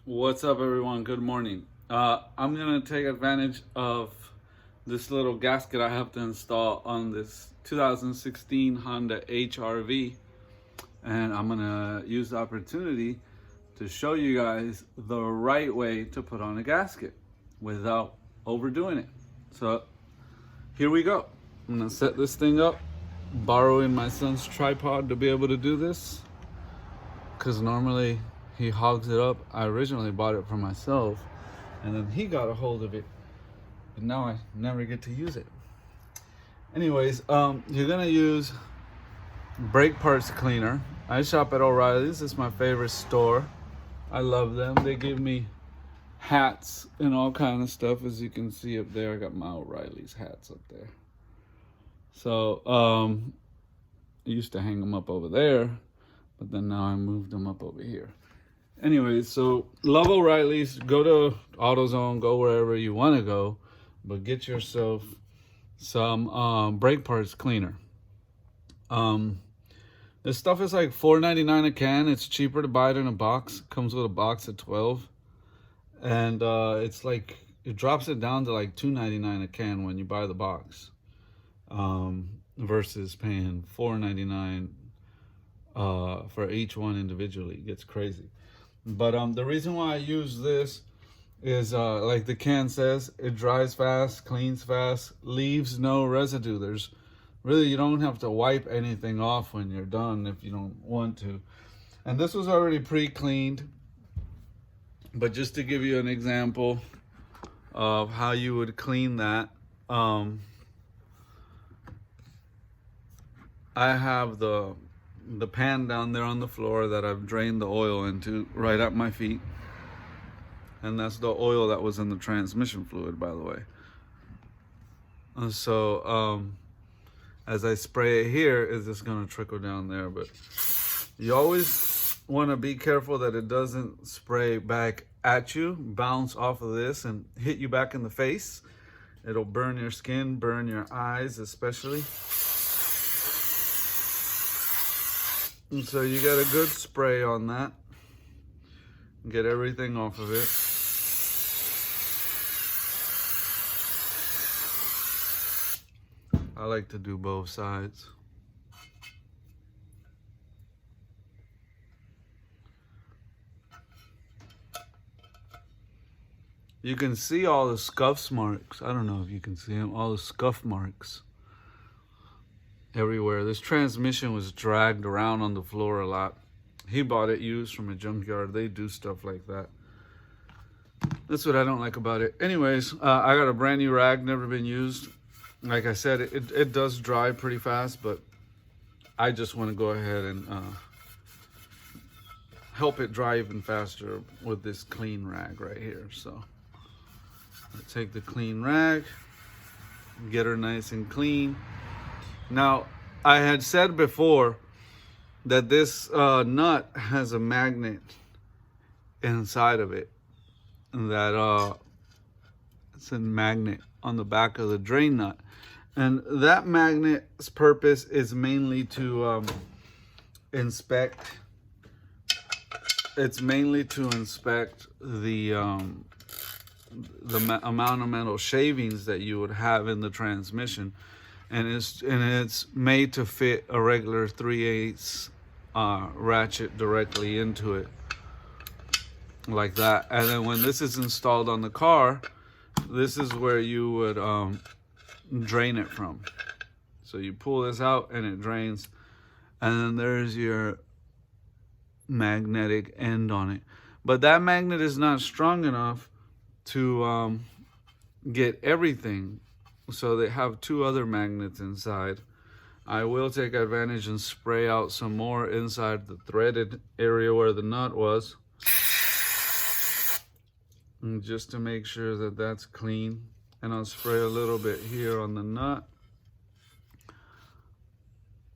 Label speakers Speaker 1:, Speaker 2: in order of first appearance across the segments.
Speaker 1: What's up, everyone? Good morning. I'm gonna take advantage of this little gasket I have to install on this 2016 Honda HRV, and I'm gonna use the opportunity to show you guys the right way to put on a gasket without overdoing it. So here we go. I'm gonna set this thing up, borrowing my son's tripod to be able to do this, because normally he hogs it up. I originally bought it for myself, and then he got a hold of it, and now I never get to use it. Anyways, you're gonna use brake parts cleaner. I shop at O'Reilly's. It's my favorite store. I love them. They give me hats and all kind of stuff. As you can see up there, I got my O'Reilly's hats up there. So I used to hang them up over there, but then now I moved them up over here. Anyways, so love O'Reilly's. Go to AutoZone, go wherever you want to go, but get yourself some brake parts cleaner. This stuff is like $4.99 a can. It's cheaper to buy it in a box. Comes with a box of 12, and it's like it drops it down to like $2.99 a can when you buy the box, versus paying $4.99 for each one individually. It gets crazy. But the reason why I use this is like the can says, it dries fast, cleans fast, leaves no residue. There's really, you don't have to wipe anything off when you're done if you don't want to. And this was already pre-cleaned, but just to give you an example of how you would clean that, I have the pan down there on the floor that I've drained the oil into right at my feet, and that's the oil that was in the transmission fluid, by the way. And so as I spray it here, it's just gonna trickle down there. But you always want to be careful that it doesn't spray back at you, bounce off of this and hit you back in the face. It'll burn your skin, burn your eyes especially. And so you got a good spray on that. Get everything off of it. I like to do both sides. You can see all the scuff marks. I don't know if you can see them, all the scuff marks everywhere. This transmission was dragged around on the floor a lot. He bought it used from a junkyard. They do stuff like that. That's what I don't like about it. Anyways, I got a brand new rag, never been used. Like I said, it does dry pretty fast, but I just want to go ahead and help it dry even faster with this clean rag right here. So I take the clean rag, get her nice and clean. Now, I had said before that this nut has a magnet inside of it. That it's a magnet on the back of the drain nut. And that magnet's purpose is mainly to inspect. It's mainly to inspect the amount of metal shavings that you would have in the transmission. And it's made to fit a regular 3/8 ratchet directly into it, like that. And then when this is installed on the car, this is where you would drain it from. So you pull this out and it drains, and then there's your magnetic end on it. But that magnet is not strong enough to get everything. So they have two other magnets inside. I will take advantage and spray out some more inside the threaded area where the nut was, and just to make sure that that's clean. And I'll spray a little bit here on the nut,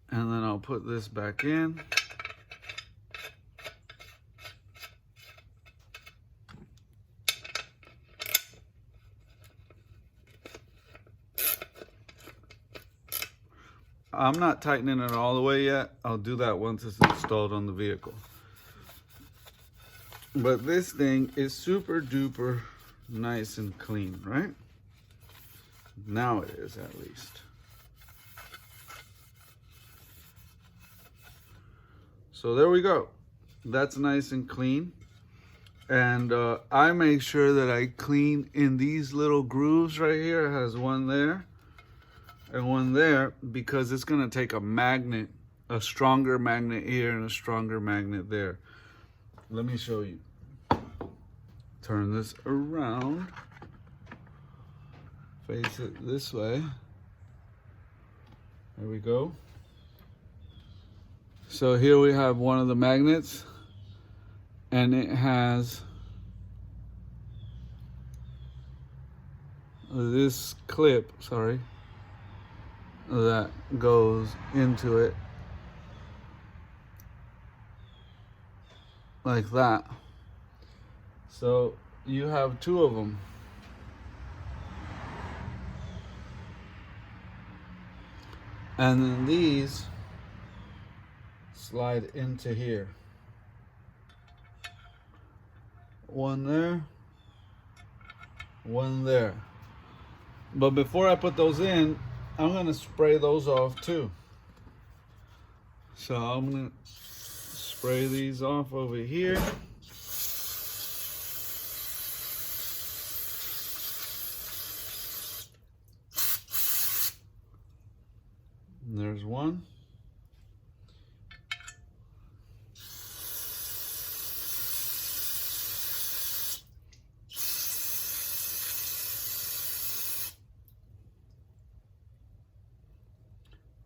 Speaker 1: and then I'll put this back in. I'm not tightening it all the way yet. I'll do that once it's installed on the vehicle. But this thing is super duper nice and clean, right? Now it is, at least. So there we go. That's nice and clean. And I make sure that I clean in these little grooves right here. It has one there and one there, because it's gonna take a magnet, a stronger magnet here and a stronger magnet there. Let me show you. Turn this around. Face it this way. There we go. So here we have one of the magnets, and it has this clip, sorry, that goes into it like that. So you have two of them. And then these slide into here. One there, one there. But before I put those in, I'm gonna spray those off too. So I'm gonna spray these off over here. And there's one.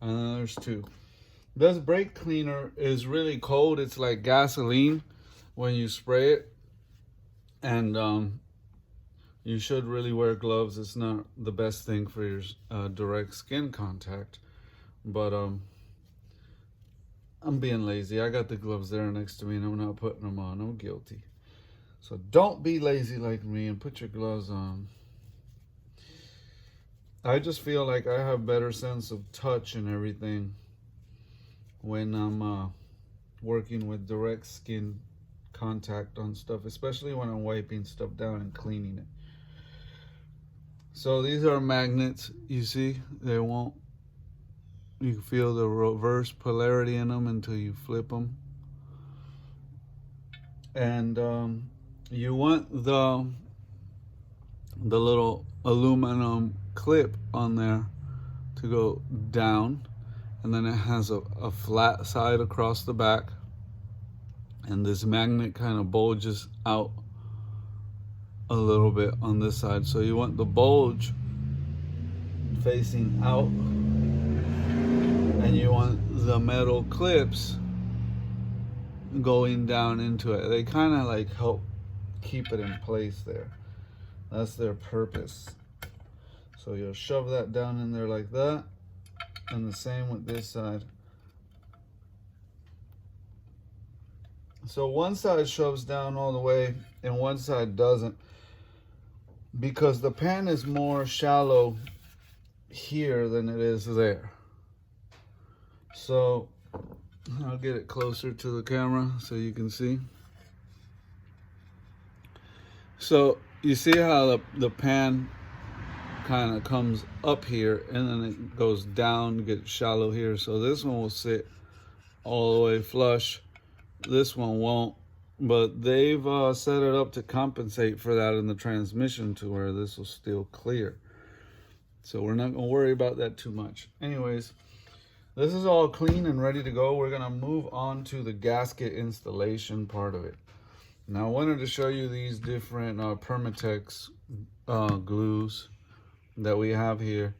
Speaker 1: And then there's two. This brake cleaner is really cold. It's like gasoline when you spray it. And you should really wear gloves. It's not the best thing for your direct skin contact. But I'm being lazy. I got the gloves there next to me and I'm not putting them on. I'm guilty. So don't be lazy like me and put your gloves on. I just feel like I have better sense of touch and everything when I'm working with direct skin contact on stuff, especially when I'm wiping stuff down and cleaning it. So these are magnets, you see, you can feel the reverse polarity in them until you flip them. And you want the little aluminum clip on there to go down, and then it has a flat side across the back, and this magnet kind of bulges out a little bit on this side. So you want the bulge facing out, and you want the metal clips going down into it. They kind of like help keep it in place there. That's their purpose. So you'll shove that down in there like that, and the same with this side. So one side shoves down all the way and one side doesn't, because the pan is more shallow here than it is there. So I'll get it closer to the camera so you can see. So you see how the pan kind of comes up here and then it goes down, gets shallow here. So this one will sit all the way flush. This one won't, but they've set it up to compensate for that in the transmission to where this will still clear. So we're not gonna worry about that too much. Anyways, this is all clean and ready to go. We're gonna move on to the gasket installation part of it. Now I wanted to show you these different Permatex glues that we have here.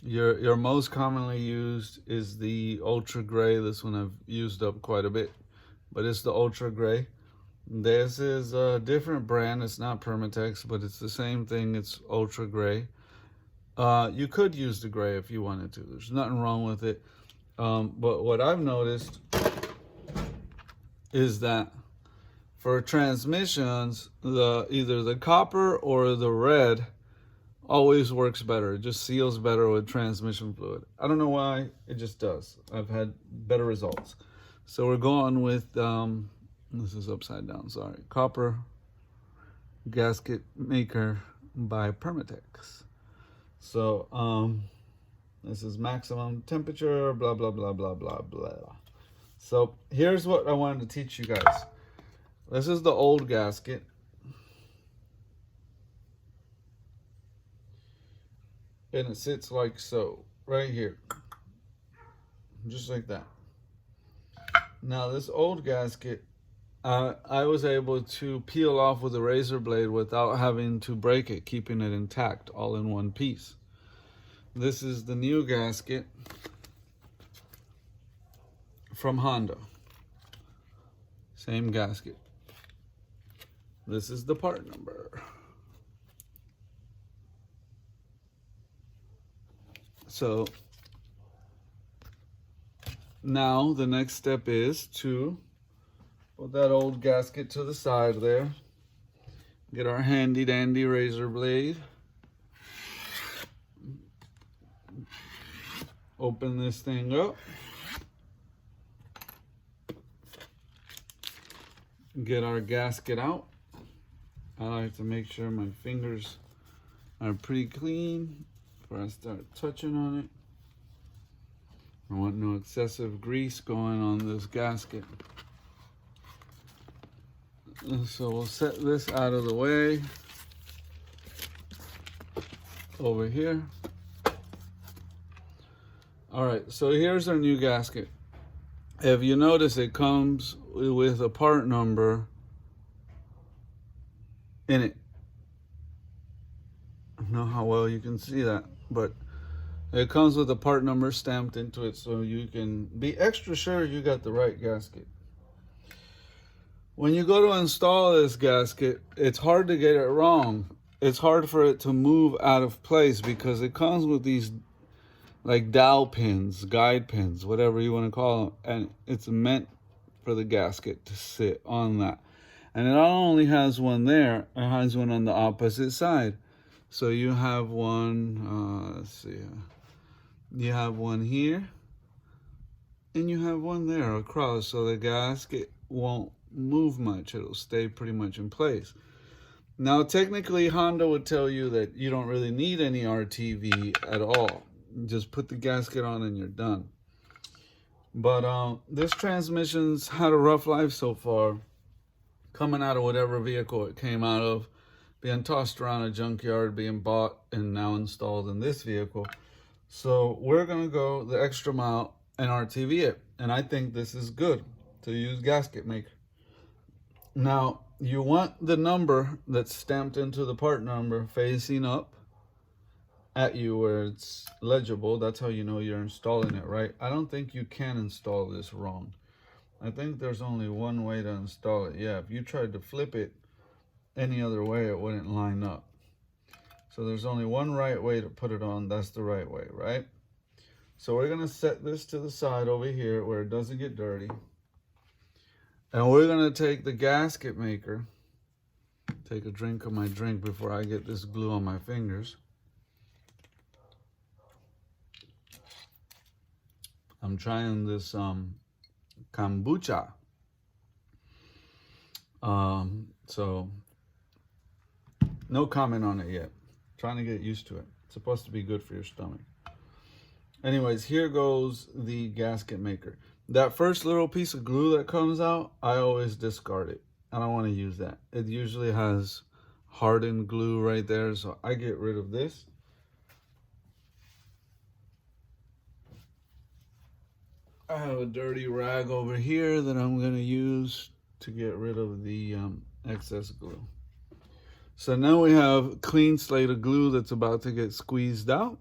Speaker 1: Your most commonly used is the Ultra Gray. This one I've used up quite a bit, but it's the Ultra Gray. This is a different brand. It's not Permatex, but it's the same thing. It's Ultra Gray. You could use the gray if you wanted to. There's nothing wrong with it. But what I've noticed is that for transmissions, either the copper or the red always works better. It just seals better with transmission fluid. I don't know why, it just does. I've had better results. So we're going with This is upside down, sorry. Copper gasket maker by Permatex. So this is maximum temperature, blah blah blah blah blah blah. So here's what I wanted to teach you guys. This is the old gasket. And it sits like so, right here. Just like that. Now this old gasket, I was able to peel off with a razor blade without having to break it, keeping it intact, all in one piece. This is the new gasket from Honda. Same gasket. This is the part number. So now the next step is to put that old gasket to the side there. Get our handy dandy razor blade. Open this thing up. Get our gasket out. I like to make sure my fingers are pretty clean before I start touching on it. I want no excessive grease going on this gasket. So we'll set this out of the way over here. All right, so here's our new gasket. If you notice, it comes with a part number in it. I don't know how well you can see that, but it comes with a part number stamped into it, so you can be extra sure you got the right gasket. When you go to install this gasket, it's hard to get it wrong. It's hard for it to move out of place because it comes with these like dowel pins, guide pins, whatever you want to call them, and it's meant for the gasket to sit on that. And it not only has one there, it has one on the opposite side. So you have one, let's see, you have one here, and you have one there across, so the gasket won't move much. It'll stay pretty much in place. Now, technically, Honda would tell you that you don't really need any RTV at all. Just put the gasket on and you're done. But this transmission's had a rough life so far, coming out of whatever vehicle it came out of, being tossed around a junkyard, being bought, and now installed in this vehicle. So we're gonna go the extra mile and RTV it. And I think this is good to use gasket maker. Now, you want the number that's stamped into the part number facing up at you where it's legible. That's how you know you're installing it right. I don't think you can install this wrong. I think there's only one way to install it. Yeah, if you tried to flip it any other way, it wouldn't line up. So there's only one right way to put it on. That's the right way, right? So we're gonna set this to the side over here where it doesn't get dirty. And we're gonna take the gasket maker, take a drink of my drink before I get this glue on my fingers. I'm trying this kombucha. So no comment on it yet. Trying to get used to it. It's supposed to be good for your stomach. Anyways, here goes the gasket maker. That first little piece of glue that comes out, I always discard it. I don't want to use that. It usually has hardened glue right there, so I get rid of this. I have a dirty rag over here that I'm going to use to get rid of the excess glue. So now we have clean slate of glue that's about to get squeezed out.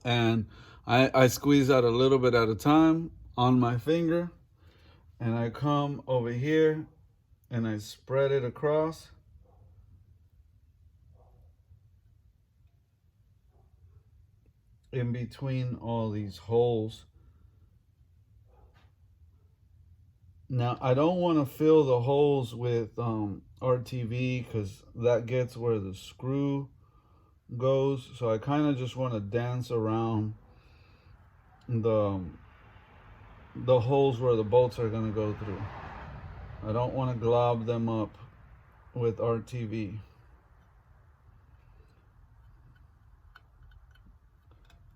Speaker 1: And I squeeze out a little bit at a time on my finger. And I come over here and I spread it across. In between all these holes. Now, I don't want to fill the holes with RTV because that gets where the screw goes. So I kind of just want to dance around the holes where the bolts are going to go through. I don't want to glob them up with RTV.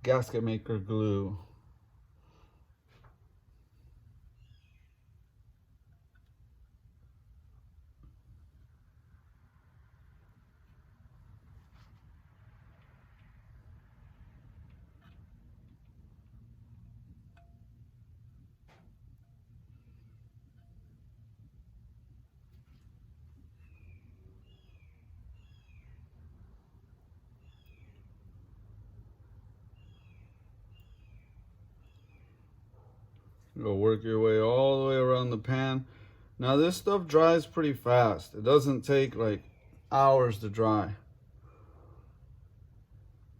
Speaker 1: Gasket maker glue. You'll work your way all the way around the pan. Now this stuff dries pretty fast. It doesn't take like hours to dry.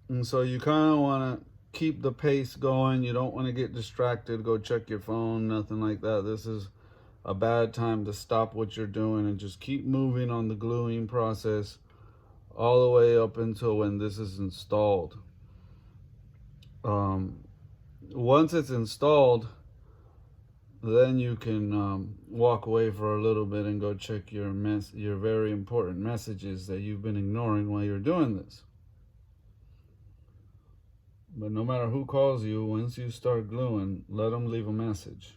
Speaker 1: And so you kind of want to keep the pace going. You don't want to get distracted, go check your phone, nothing like that. This is a bad time to stop what you're doing and just keep moving on the gluing process all the way up until when this is installed. Once it's installed, then you can walk away for a little bit and go check your very important messages that you've been ignoring while you're doing this. But no matter who calls you, once you start gluing, let them leave a message.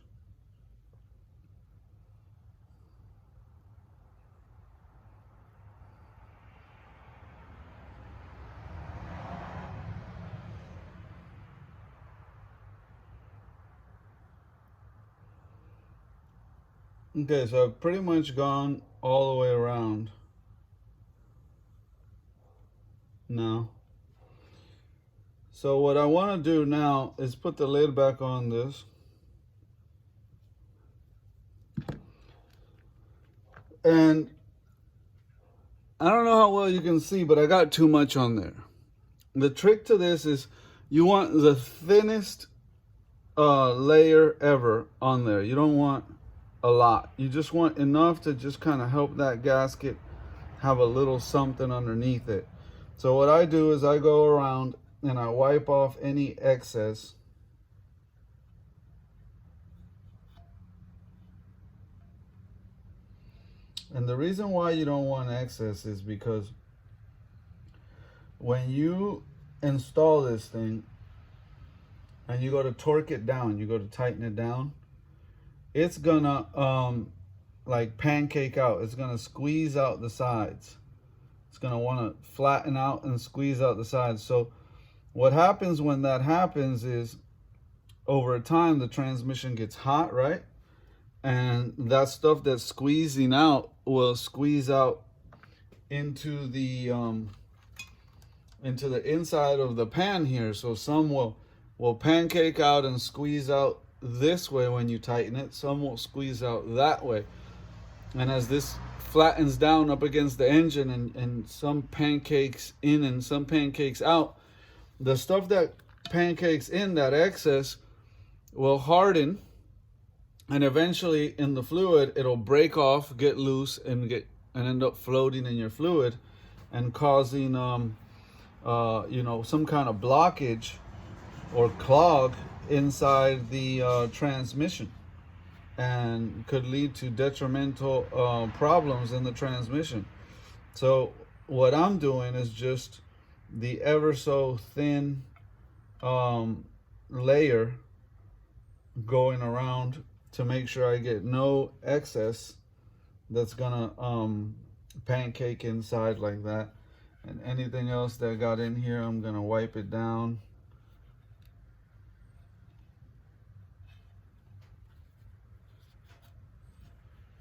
Speaker 1: Okay, so I've pretty much gone all the way around now. So what I want to do now is put the lid back on this. And I don't know how well you can see, but I got too much on there. The trick to this is you want the thinnest layer ever on there. You don't want a lot. You just want enough to just kind of help that gasket have a little something underneath it. So what I do is I go around and I wipe off any excess. And the reason why you don't want excess is because when you install this thing and you go to torque it down, you go to tighten it down, it's gonna like pancake out. It's gonna squeeze out the sides. It's gonna wanna flatten out and squeeze out the sides. So what happens when that happens is over time the transmission gets hot, right? And that stuff that's squeezing out will squeeze out into the inside of the pan here. So some will pancake out and squeeze out this way when you tighten it. Some will squeeze out that way. And as this flattens down up against the engine and some pancakes in and some pancakes out, the stuff that pancakes in, that excess, will harden, and eventually in the fluid it'll break off, get loose, and end up floating in your fluid and causing some kind of blockage or clog inside the transmission, and could lead to detrimental problems in the transmission. So what I'm doing is just the ever so thin layer going around to make sure I get no excess that's gonna pancake inside like that. And anything else that got in here, I'm gonna wipe it down.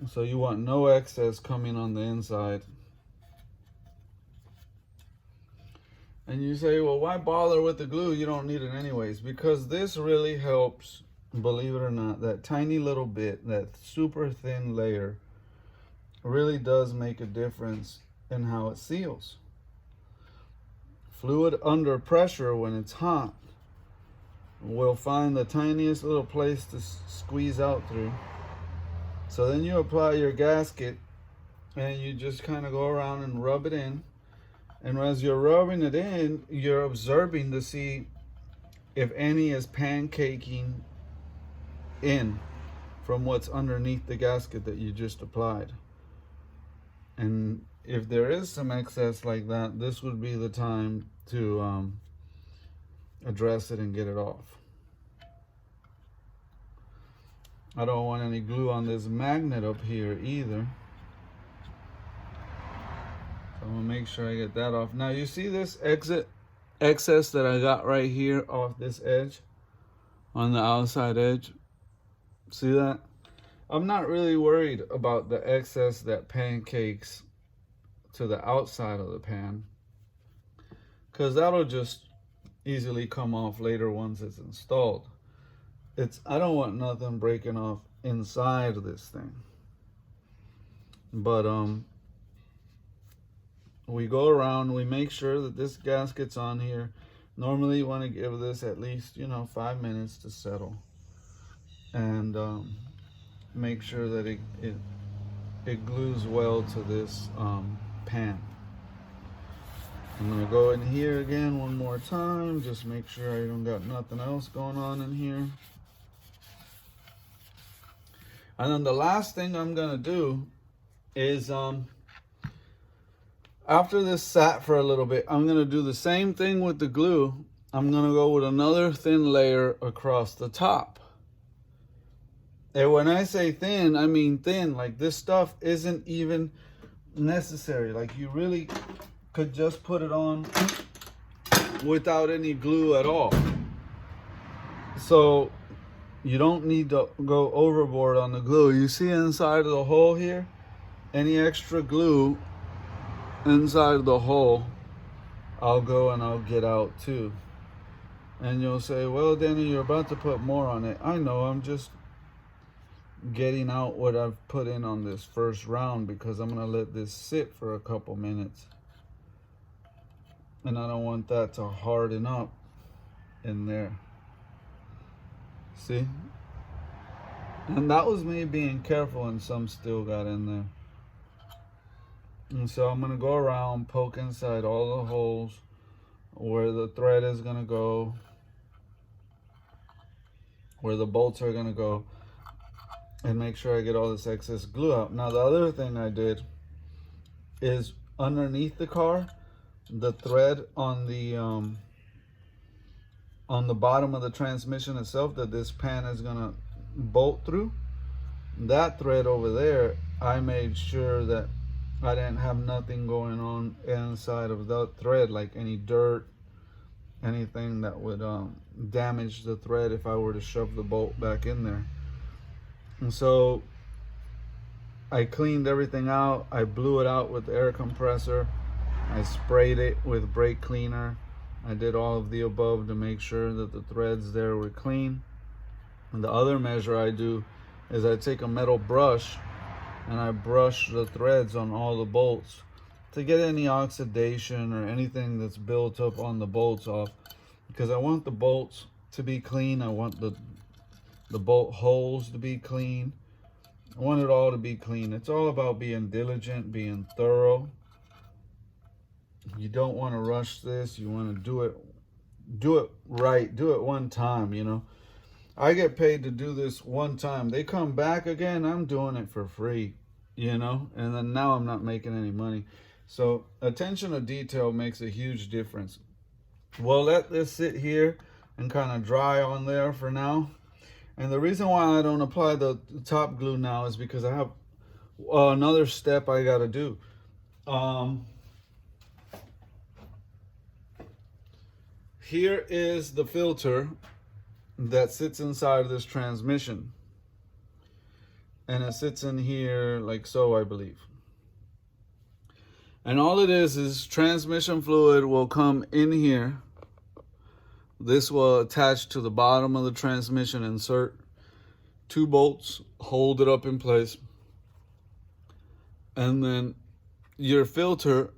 Speaker 1: So you want no excess coming on the inside. And you say, well, why bother with the glue? You don't need it anyways. Because this really helps, believe it or not, that tiny little bit, that super thin layer, really does make a difference in how it seals. Fluid under pressure, when it's hot, will find the tiniest little place to squeeze out through. So then you apply your gasket and you just kind of go around and rub it in. And as you're rubbing it in, you're observing to see if any is pancaking in from what's underneath the gasket that you just applied. And if there is some excess like that, this would be the time to address it and get it off. I don't want any glue on this magnet up here either. So I'm gonna make sure I get that off. Now you see this excess that I got right here off this edge, on the outside edge? See that? I'm not really worried about the excess that pancakes to the outside of the pan, because that'll just easily come off later once it's installed. I don't want nothing breaking off inside of this thing. But we go around, we make sure that this gasket's on here. Normally you want to give this at least, 5 minutes to settle, and make sure that it glues well to this pan. I'm gonna go in here again one more time, just make sure I don't got nothing else going on in here. And then the last thing I'm gonna do is after this sat for a little bit, I'm gonna do the same thing with the glue. I'm gonna go with another thin layer across the top. And when I say thin, I mean thin. Like, this stuff isn't even necessary. Like, you really could just put it on without any glue at all. So you don't need to go overboard on the glue. You see inside of the hole here, any extra glue inside of the hole, I'll go and I'll get out too. And you'll say, well, Danny, you're about to put more on it. I know, I'm just getting out what I've put in on this first round, because I'm gonna let this sit for a couple minutes, and I don't want that to harden up in there. See? And that was me being careful, and some still got in there. And so I'm gonna go around, poke inside all the holes where the thread is gonna go, where the bolts are gonna go, and make sure I get all this excess glue out. Now the other thing I did is underneath the car, the thread on the bottom of the transmission itself that this pan is gonna bolt through, that thread over there, I made sure that I didn't have nothing going on inside of that thread, like any dirt, anything that would damage the thread if I were to shove the bolt back in there. And so I cleaned everything out. I blew it out with the air compressor. I sprayed it with brake cleaner. I did all of the above to make sure that the threads there were clean. And the other measure I do is I take a metal brush and I brush the threads on all the bolts to get any oxidation or anything that's built up on the bolts off, because I want the bolts to be clean. I want the bolt holes to be clean. I want it all to be clean. It's all about being diligent, being thorough. You don't want to rush this. You want to do it right. Do it one time, I get paid to do this one time. They come back again, I'm doing it for free, and then now I'm not making any money. So attention to detail makes a huge difference. We'll let this sit here and kind of dry on there for now. And the reason why I don't apply the top glue now is because I have another step I got to do. Here is the filter that sits inside of this transmission. And it sits in here like so, I believe. And all it is transmission fluid will come in here. This will attach to the bottom of the transmission insert. 2 bolts, hold it up in place. And then your filter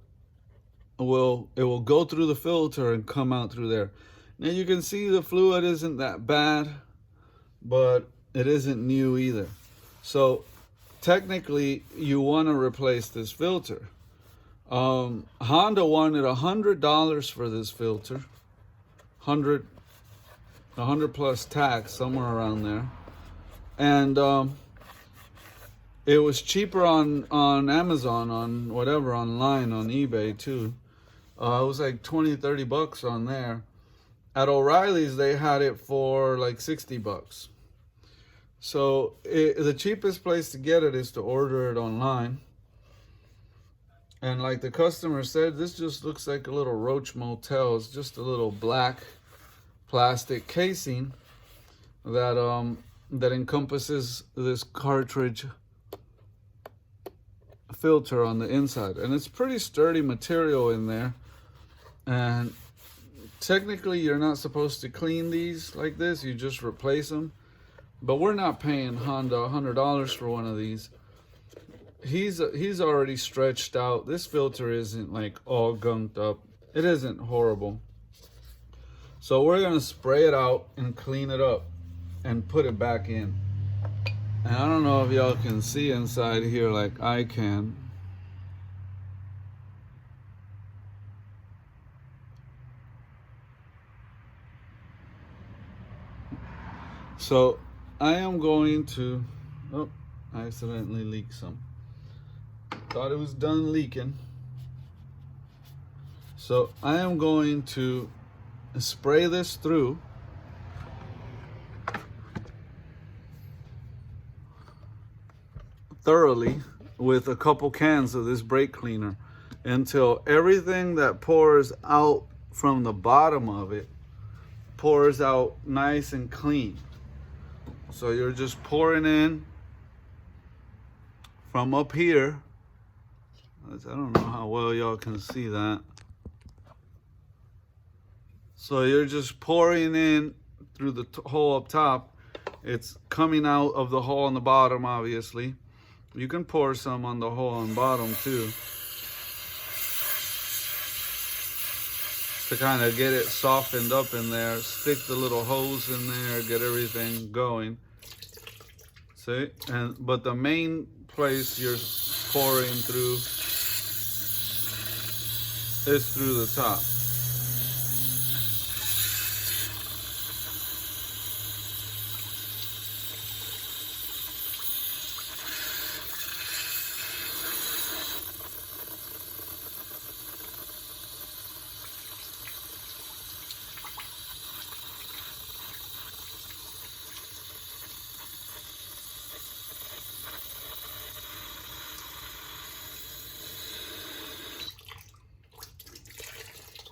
Speaker 1: will go through the filter and come out through there. Now you can see the fluid isn't that bad, but it isn't new either. So technically you want to replace this filter. Honda wanted $100 for this filter. 100 plus tax, somewhere around there. And it was cheaper on Amazon, on whatever, online, on eBay too. It was like 20-30 bucks on there. At O'Reilly's they had it for like 60 bucks. So the cheapest place to get it is to order it online. And like the customer said, this just looks like a little Roach Motel. It's just a little black plastic casing that that encompasses this cartridge filter on the inside. And it's pretty sturdy material in there. And technically you're not supposed to clean these like this. You just replace them. But we're not paying Honda $100 for one of these. He's already stretched out. This filter isn't like all gunked up. It isn't horrible. So we're gonna spray it out and clean it up and put it back in. And I don't know if y'all can see inside here like I can. So I am going to, oh, I accidentally leaked some. Thought it was done leaking. So I am going to spray this through. Thoroughly with a couple cans of this brake cleaner until everything that pours out from the bottom of it pours out nice and clean. So you're just pouring in from up here. I don't know how well y'all can see that. So you're just pouring in through the hole up top. It's coming out of the hole on the bottom, obviously. You can pour some on the hole on the bottom too, to kind of get it softened up in there. Stick the little hose in there, get everything going. See? But the main place you're pouring through is through the top.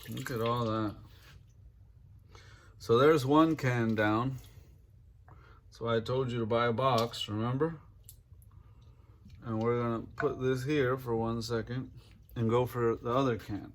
Speaker 1: Look at all that. So there's one can down. So I told you to buy a box, remember? And we're gonna put this here for 1 second and go for the other can.